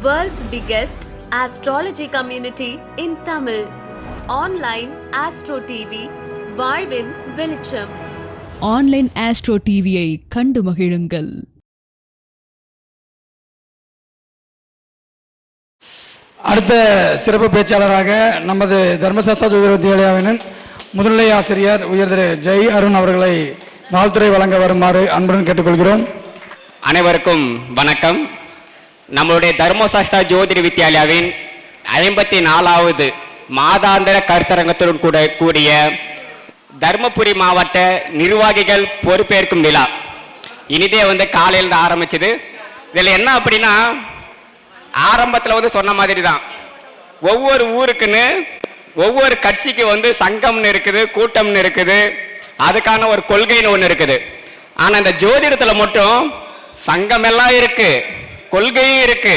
World's biggest astrology community in Tamil. Online Astro TV, வாழ்வின் வெளிச்சம். Online astro டிவியை கண்டு மகிழுங்கள். அடுத்த சிறப்பு பேச்சாளராக நமது தர்மசாஸ்திர ஜோதிட வித்யாலயாவின் முதுநிலை ஆசிரியர் உயர் திரு ஜெய் அருண் அவர்களை வாழ்த்துரை வழங்க வருமாறு அன்புடன் கேட்டுக்கொள்கிறோம். அனைவருக்கும் வணக்கம். நம்மளுடைய தர்மசாஸ்திர ஜோதிட வித்யாலயாவின் 54வது மாதாந்திர கருத்தரங்கத்துடன் கூடிய தர்மபுரி மாவட்ட நிர்வாகிகள் பொறுப்பேற்கும் விழா இனிதே காலையில் தான் ஆரம்பிச்சது. இதில் என்ன அப்படின்னா, ஆரம்பத்தில் சொன்ன மாதிரி தான் ஒவ்வொரு ஊருக்குன்னு ஒவ்வொரு கட்சிக்கு சங்கம்னு இருக்குது, கூட்டம்னு இருக்குது, அதுக்கான ஒரு கொள்கைன்னு ஒன்று இருக்குது. ஆனால் இந்த ஜோதிடத்தில் மட்டும் சங்கம் எல்லாம் இருக்கு, கொள்கையும் இருக்கு,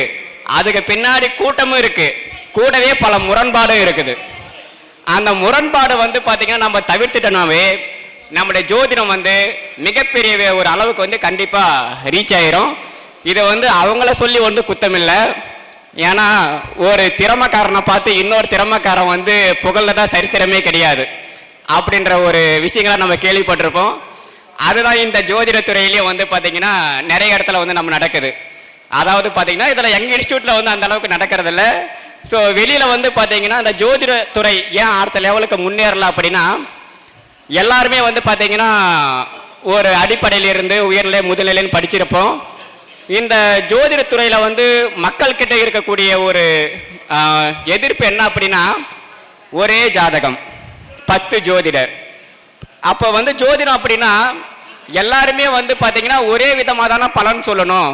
அதுக்கு பின்னாடி கூட்டமும் இருக்கு, கூடவே பல முரண்பாடும் இருக்குது. அந்த முரண்பாடு பார்த்தீங்கன்னா நம்ம தவிர்த்துட்டோம்னாவே நம்முடைய ஜோதிடம் மிகப்பெரிய ஒரு அளவுக்கு கண்டிப்பாக ரீச் ஆயிரும். இதை அவங்கள சொல்லி குத்தம் இல்லை. ஏன்னா ஒரு திறமைக்காரனை பார்த்து இன்னொரு திறமைக்காரன் புகழ்ந்ததா சரித்திரமே கிடையாது அப்படின்ற ஒரு விஷயங்களை நம்ம கேள்விப்பட்டிருப்போம். அதுதான் இந்த ஜோதிட துறையிலேயே பார்த்தீங்கன்னா நிறைய இடத்துல நம்ம நடக்குது. அதாவது பார்த்தீங்கன்னா இதில் எங்கள் இன்ஸ்டியூட்டில் அந்த அளவுக்கு நடக்கிறது இல்லை. ஸோ வெளியில் பார்த்தீங்கன்னா இந்த ஜோதிட துறை ஏன் அடுத்த லெவலுக்கு முன்னேறலாம் அப்படின்னா, எல்லாருமே பார்த்தீங்கன்னா ஒரு அடிப்படையிலிருந்து உயர்நிலை முதுநிலைன்னு படிச்சிருப்போம். இந்த ஜோதிட துறையில் மக்கள்கிட்ட இருக்கக்கூடிய ஒரு எதிர்ப்பு என்ன அப்படின்னா, ஒரே ஜாதகம் 10 ஜோதிடர். அப்போ ஜோதிடம் அப்படின்னா எல்லாருமே பார்த்தீங்கன்னா ஒரே விதமாக தானே பலன் சொல்லணும்,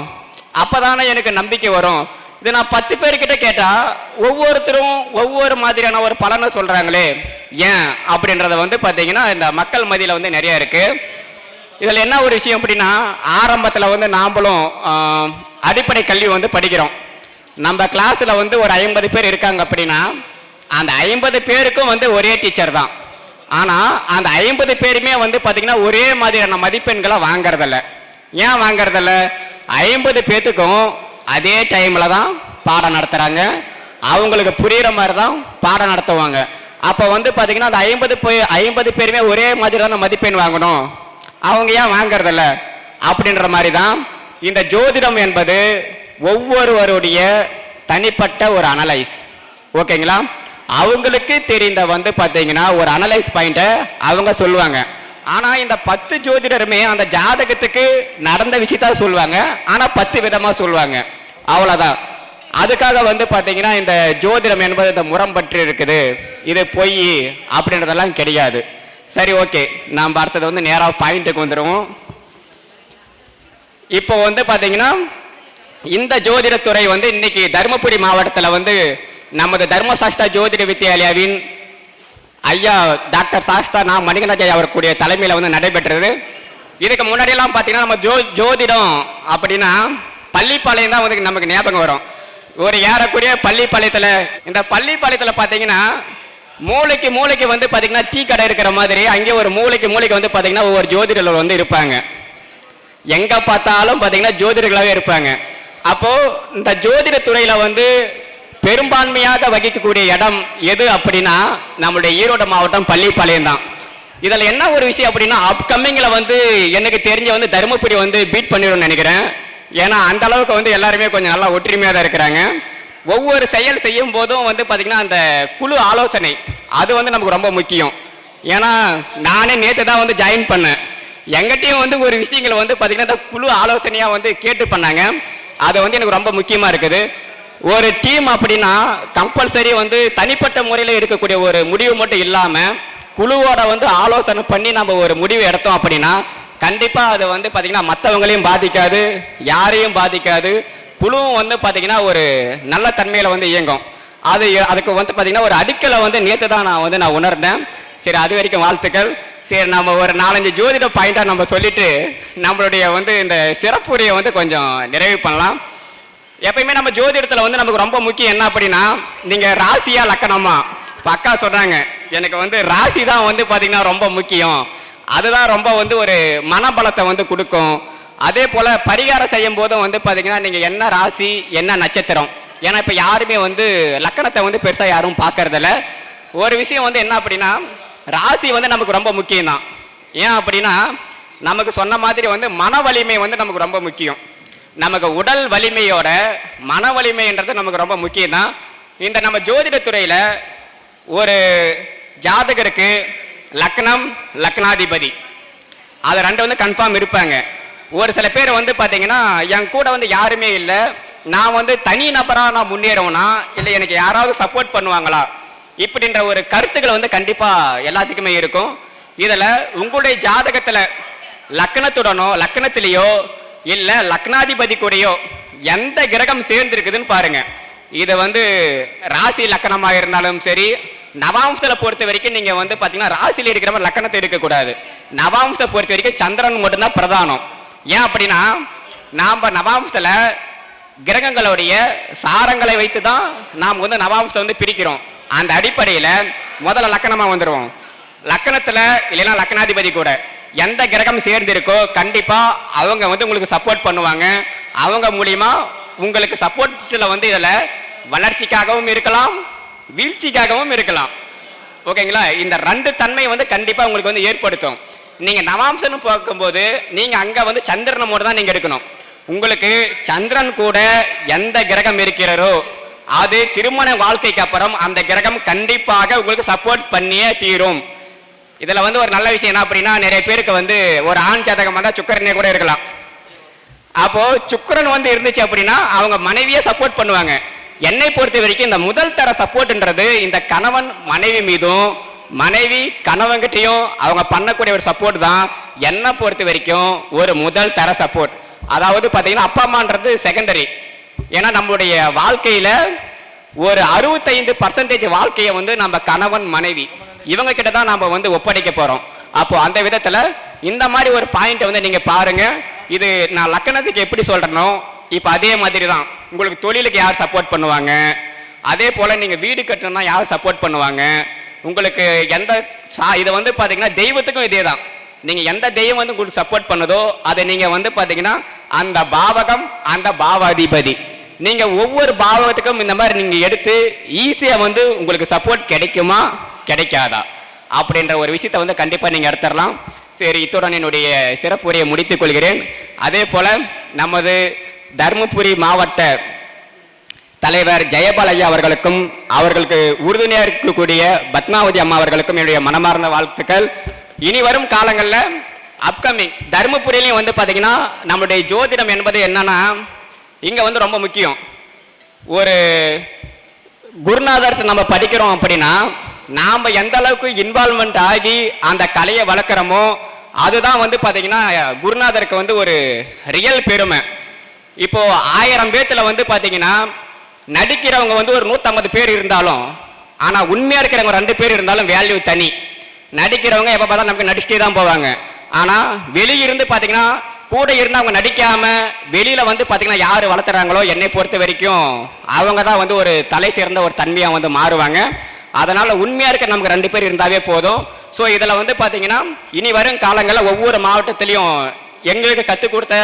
அப்போ தானே எனக்கு நம்பிக்கை வரும். இது நான் 10 பேர்கிட்ட கேட்டால் ஒவ்வொருத்தரும் ஒவ்வொரு மாதிரியான ஒரு பலனை சொல்கிறாங்களே ஏன் அப்படின்றத பார்த்தீங்கன்னா இந்த மக்கள் மத்தியில் நிறைய இருக்குது. இதில் என்ன ஒரு விஷயம் அப்படின்னா, ஆரம்பத்தில் நாம்பளும் அடிப்படை கல்வி படிக்கிறோம். நம்ம கிளாஸில் ஒரு 50 பேர் இருக்காங்க அப்படின்னா அந்த 50 பேருக்கும் ஒரே டீச்சர் தான். ஆனால் அந்த 50 பேருமே பார்த்தீங்கன்னா ஒரே மாதிரியான மதிப்பெண்களை வாங்கறதில்ல. ஏன் வாங்கறதில்ல? 50 பேர்த்துக்கும் அதே டைமில் தான் பாடம் நடத்துகிறாங்க, அவங்களுக்கு புரிகிற மாதிரி தான் பாடம் நடத்துவாங்க. அப்போ பார்த்தீங்கன்னா அந்த 50 பேருமே ஒரே மாதிரி தான் மதிப்பெண் வாங்கணும், அவங்க ஏன் வாங்கறதில்ல அப்படின்ற மாதிரி தான் இந்த ஜோதிடம் என்பது ஒவ்வொருவருடைய தனிப்பட்ட ஒரு அனலைஸ். ஓகேங்களா? அவங்களுக்கு தெரிந்த பார்த்தீங்கன்னா ஒரு அனலைஸ் பாயிண்ட்டை அவங்க சொல்லுவாங்க. ஆனால் இந்த 10 ஜோதிடருமே அந்த ஜாதகத்துக்கு நடந்த விஷயத்த சொல்லுவாங்க, ஆனால் 10 விதமாக சொல்லுவாங்க, அவ்வளோதான். அதுக்காக பார்த்தீங்கன்னா இந்த ஜோதிடம் என்பது இந்த முரம்பற்று இருக்குது, இது பொய் அப்படின்றதெல்லாம் கிடையாது. சரி, ஓகே, நாம் அடுத்தது நேராக பாயிண்ட்டுக்கு வந்துடுவோம். இப்போ பார்த்தீங்கன்னா இந்த ஜோதிடத்துறை இன்னைக்கு தருமபுரி மாவட்டத்தில் நமது தர்மசாஸ்திர ஜோதிட வித்யாலயாவின் ஐயா டாக்டர் சாஸ்தா நான் மணிகண்டராஜ் அவர்களுடைய தலைமையில் நடைபெற்றது. இதுக்கு முன்னாடியெல்லாம் பார்த்தீங்கன்னா நம்ம ஜோதிடம் அப்படின்னா பள்ளிப்பாளையம் தான் நமக்கு ஞாபகம் வரும். ஒரு ஏறக்குறைய பள்ளிப்பாளையத்தில், இந்த பள்ளிப்பாளையத்தில் பார்த்தீங்கன்னா மூளைக்கு பார்த்தீங்கன்னா டீ கடை இருக்கிற மாதிரி அங்கே ஒரு மூளைக்கு பார்த்தீங்கன்னா ஒவ்வொரு ஜோதிடர்கள் இருப்பாங்க. எங்கே பார்த்தாலும் பார்த்தீங்கன்னா ஜோதிடர்களாகவே இருப்பாங்க. அப்போது இந்த ஜோதிட துறையில் பெரும்பான்மையாக வகிக்கக்கூடிய இடம் எது அப்படின்னா நம்மளுடைய ஈரோடு மாவட்டம் பள்ளிப்பாளையம் தான். இதில் என்ன ஒரு விஷயம் அப்படின்னா, அப்கமிங்கில் எனக்கு தெரிஞ்ச தருமபுரி பீட் பண்ணிடும்னு நினைக்கிறேன். ஏன்னா அந்த அளவுக்கு எல்லாருமே கொஞ்சம் நல்லா ஒற்றுமையாக தான் இருக்கிறாங்க. ஒவ்வொரு செயல் செய்யும் போதும் பார்த்தீங்கன்னா அந்த குழு ஆலோசனை அது நமக்கு ரொம்ப முக்கியம். ஏன்னா நானே நேற்று தான் ஜாயின் பண்ணேன். எங்கிட்டையும் ஒரு விஷயங்களை பார்த்தீங்கன்னா இந்த குழு ஆலோசனையாக கேட்டு பண்ணாங்க. அது எனக்கு ரொம்ப முக்கியமாக இருக்குது. ஒரு டீம் அப்படின்னா கம்பல்சரி தனிப்பட்ட முறையில் இருக்கக்கூடிய ஒரு முடிவு மட்டும் இல்லாமல் குழுவோட ஆலோசனை பண்ணி நம்ம ஒரு முடிவு எடுத்தோம் அப்படின்னா கண்டிப்பாக அது பார்த்தீங்கன்னா மற்றவங்களையும் பாதிக்காது, யாரையும் பாதிக்காது. குழுவும் பார்த்தீங்கன்னா ஒரு நல்ல தன்மையில் இயங்கும். அதுக்கு பார்த்தீங்கன்னா ஒரு அடிக்கலை நேற்று தான் நான் உணர்ந்தேன். சரி, அது வரைக்கும் வாழ்த்துக்கள். சரி, நம்ம ஒரு 4-5 ஜோதிட பாயிண்டாக நம்ம சொல்லிட்டு நம்மளுடைய இந்த சிறப்புரையை கொஞ்சம் நிறைவு பண்ணலாம். எப்பயுமே நம்ம ஜோதிடத்தில் நமக்கு ரொம்ப முக்கியம் என்ன அப்படின்னா, நீங்கள் ராசியா லக்கணமா அக்கா சொல்கிறாங்க, எனக்கு ராசி தான் பார்த்தீங்கன்னா ரொம்ப முக்கியம், அதுதான் ரொம்ப ஒரு மனபலத்தை கொடுக்கும். அதே போல் பரிகாரம் செய்யும் போதும் பார்த்தீங்கன்னா நீங்கள் என்ன ராசி என்ன நட்சத்திரம் ஏன்னா இப்போ யாருமே வந்து லக்கணத்தை வந்து பெருசாக யாரும் பார்க்கறதில்ல. ஒரு விஷயம் வந்து என்ன அப்படின்னா, ராசி வந்து நமக்கு ரொம்ப முக்கியம் தான். ஏன் அப்படின்னா, நமக்கு சொன்ன மாதிரி வந்து மன வலிமை வந்து நமக்கு ரொம்ப முக்கியம். நமக்கு உடல் வலிமையோட மன வலிமைன்றது நமக்கு ரொம்ப முக்கியம் தான். இந்த நம்ம ஜோதிடத்துறையில் ஒரு ஜாதகருக்கு லக்னம், லக்னாதிபதி அது ரெண்டு வந்து கன்ஃபார்ம் இருப்பாங்க. ஒரு சில பேர் வந்து பார்த்தீங்கன்னா, என் கூட வந்து யாருமே இல்லை, நான் வந்து தனி நபராக நான் முன்னேறவுனா இல்லை எனக்கு யாராவது சப்போர்ட் பண்ணுவாங்களா இப்படின்ற ஒரு கருத்துக்கள் வந்து கண்டிப்பாக எல்லாத்துக்குமே இருக்கும். இதில் உங்களுடைய ஜாதகத்தில் லக்னத்திலேயோ இல்லை லக்னாதிபதி கூடயோ எந்த கிரகம் சேர்ந்துருக்குதுன்னு பாருங்க. இது வந்து ராசி லக்கணமாக இருந்தாலும் சரி, நவாம்சத்தில் பொறுத்த வரைக்கும் நீங்கள் வந்து பார்த்தீங்கன்னா ராசியில் இருக்கிற மாதிரி லக்கணத்தை இருக்கக்கூடாது. நவாம்சத்தை பொறுத்த வரைக்கும் சந்திரன் மட்டும்தான் பிரதானம். ஏன் அப்படின்னா, நாம் நவாம்சத்தில் கிரகங்களுடைய சாரங்களை வைத்து தான் நாம் வந்து நவாம்சத்தை வந்து பிரிக்கிறோம். அந்த அடிப்படையில் முதல்ல லக்கணமாக வந்துடுவோம். லக்கணத்தில் இல்லைன்னா லக்னாதிபதி கூட எந்த கிரகம் சேர்ந்திருக்கோ கண்டிப்பாக அவங்க வந்து உங்களுக்கு சப்போர்ட் பண்ணுவாங்க. அவங்க மூலிமா உங்களுக்கு சப்போர்ட்டில் வந்து இதில் வளர்ச்சிக்காகவும் இருக்கலாம், வீழ்ச்சிக்காகவும் இருக்கலாம். ஓகேங்களா? இந்த ரெண்டு தன்மை வந்து கண்டிப்பாக உங்களுக்கு வந்து ஏற்படுத்தும். நீங்கள் நவாம்சன்னு பார்க்கும்போது நீங்கள் அங்கே வந்து சந்திரனோடு தான் நீங்கள் இருக்கணும். உங்களுக்கு சந்திரன் கூட எந்த கிரகம் இருக்கிறதோ அது திருமண வாழ்க்கைக்கு அப்புறம் அந்த கிரகம் கண்டிப்பாக உங்களுக்கு சப்போர்ட் பண்ணியே தீரும். இதில் வந்து ஒரு நல்ல விஷயம் என்ன அப்படின்னா, நிறைய பேருக்கு வந்து ஒரு ஆண் ஜாதகம் வந்தால் சுக்கிரனே கூட இருக்கலாம். அப்போது சுக்கிரன் வந்து இருந்துச்சு அப்படின்னா அவங்க மனைவியை சப்போர்ட் பண்ணுவாங்க. என்னை பொறுத்த வரைக்கும் இந்த முதல் தர சப்போர்ட்ன்றது இந்த கணவன் மனைவி மீதும் மனைவி கணவன்கிட்டையும் அவங்க பண்ணக்கூடிய ஒரு சப்போர்ட் தான் என்னை பொறுத்த வரைக்கும் ஒரு முதல் தர சப்போர்ட். அதாவது பார்த்தீங்கன்னா அப்பா அம்மான்றது செகண்டரி. ஏன்னா நம்மளுடைய வாழ்க்கையில் ஒரு 65% வாழ்க்கையை வந்து நம்ம கணவன் மனைவி இவங்க கிட்ட தான் நம்ம வந்து ஒப்படைக்க போகிறோம். அப்போ அந்த விதத்தில் இந்த மாதிரி ஒரு பாயிண்ட்டை வந்து நீங்கள் பாருங்கள். இது நான் லக்கணத்துக்கு எப்படி சொல்கிறேனோ இப்போ அதே மாதிரி தான் உங்களுக்கு தொழிலுக்கு யார் சப்போர்ட் பண்ணுவாங்க, அதே போல் நீங்கள் வீடு கட்டணும்னா யார் சப்போர்ட் பண்ணுவாங்க, உங்களுக்கு எந்த இதை வந்து பார்த்தீங்கன்னா தெய்வத்துக்கும் இதே தான். நீங்கள் எந்த தெய்வம் வந்து உங்களுக்கு சப்போர்ட் பண்ணுதோ அதை நீங்கள் வந்து பார்த்தீங்கன்னா அந்த பாவகம் அந்த பாவாதிபதி நீங்கள் ஒவ்வொரு பாவகத்துக்கும் இந்த மாதிரி நீங்கள் எடுத்து ஈஸியாக வந்து உங்களுக்கு சப்போர்ட் கிடைக்குமா கிடைக்காதா அப்படின்ற ஒரு விஷயத்தை வந்து கண்டிப்பாக நீங்கள் எடுத்துடலாம். சரி, இத்துடன் என்னுடைய சிறப்புரையை முடித்துக் கொள்கிறேன். அதே போல் நமது தருமபுரி மாவட்ட தலைவர் ஜெயபால் ஐயா அவர்களுக்கும் அவர்களுக்கு உறுதுணையாக இருக்கக்கூடிய பத்மாவதி அம்மா அவர்களுக்கும் என்னுடைய மனமார்ந்த வாழ்த்துக்கள். இனி வரும் காலங்களில் அப்கமிங் தருமபுரியிலையும் வந்து பார்த்தீங்கன்னா நம்மளுடைய ஜோதிடம் என்பது என்னன்னா இங்கே வந்து ரொம்ப முக்கியம். ஒரு குருநாதர்கிட்ட நம்ம படிக்கிறோம் அப்படின்னா நாம் எந்த அளவுக்கு இன்வால்மெண்ட் ஆகி அந்த கலையை வளர்க்குறோமோ அதுதான் வந்து பார்த்தீங்கன்னா குருநாதருக்கு வந்து ஒரு ரியல் பெருமை. இப்போது 1000 பேர்த்தில் வந்து பார்த்தீங்கன்னா நடிக்கிறவங்க வந்து ஒரு 150 பேர் இருந்தாலும் ஆனால் உண்மையாக இருக்கிறவங்க 2 பேர் இருந்தாலும் வேல்யூ தனி. நடிக்கிறவங்க எப்போ பார்த்தா நமக்கு நடிச்சுட்டே தான் போவாங்க. ஆனால் வெளியிருந்து பார்த்தீங்கன்னா கூட இருந்து அவங்க நடிக்காமல் வெளியில் வந்து பார்த்தீங்கன்னா யார் வளர்த்துறாங்களோ என்னை பொறுத்த வரைக்கும் அவங்க தான் வந்து ஒரு தலை சேர்ந்த ஒரு தன்மையாக வந்து மாறுவாங்க. அதனால் உண்மையாக இருக்க நமக்கு 2 பேர் இருந்தாவே போதும். ஸோ இதில் வந்து பார்த்தீங்கன்னா இனி வரும் காலங்களில் ஒவ்வொரு மாவட்டத்திலையும் எங்களுக்கு கற்றுக் கொடுத்த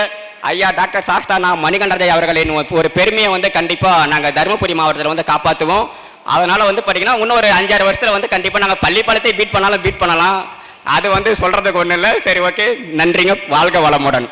ஐயா டாக்டர் சாஸ்தானா மணிகண்டராஜ் அவர்களின் ஒரு பெருமையை வந்து கண்டிப்பாக நாங்கள் தருமபுரி மாவட்டத்தில் வந்து காப்பாற்றுவோம். அதனால் வந்து பார்த்தீங்கன்னா இன்னும் ஒரு 5-6 வருஷத்தில் வந்து கண்டிப்பாக நாங்கள் பள்ளிப்பாளையத்தை பீட் பண்ணலாம். அது வந்து சொல்கிறதுக்கு ஒன்றும் இல்லை. சரி, ஓகே, நன்றிங்க. வாழ்க வளமுடன்.